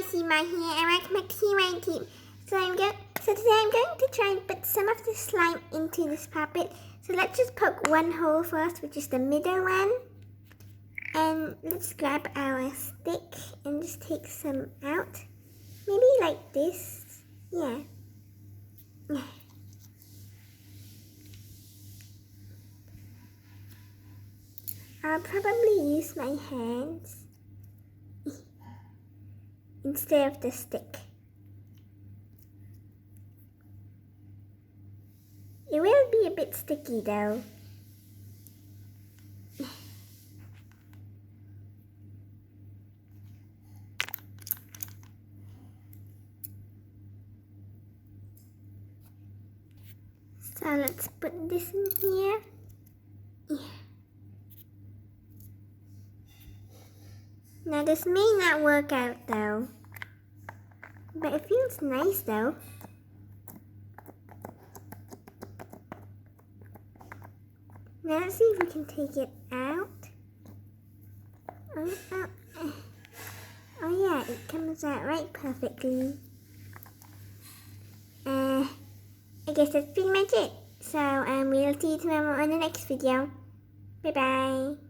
see my hair and welcome back to my team. So today I'm going to try and put some of the slime into this puppet. So let's just poke one hole first, which is the middle one. And let's grab our stick and just take some out. Maybe like this. Yeah. I'll probably use my hands instead of the stick. It will be a bit sticky though. So let's put this in here. Now this may not work out though, but it feels nice though. Now let's see if we can take it out. Oh yeah, it comes out right perfectly. I guess that's pretty much it. So we'll see you tomorrow on the next video. Bye bye.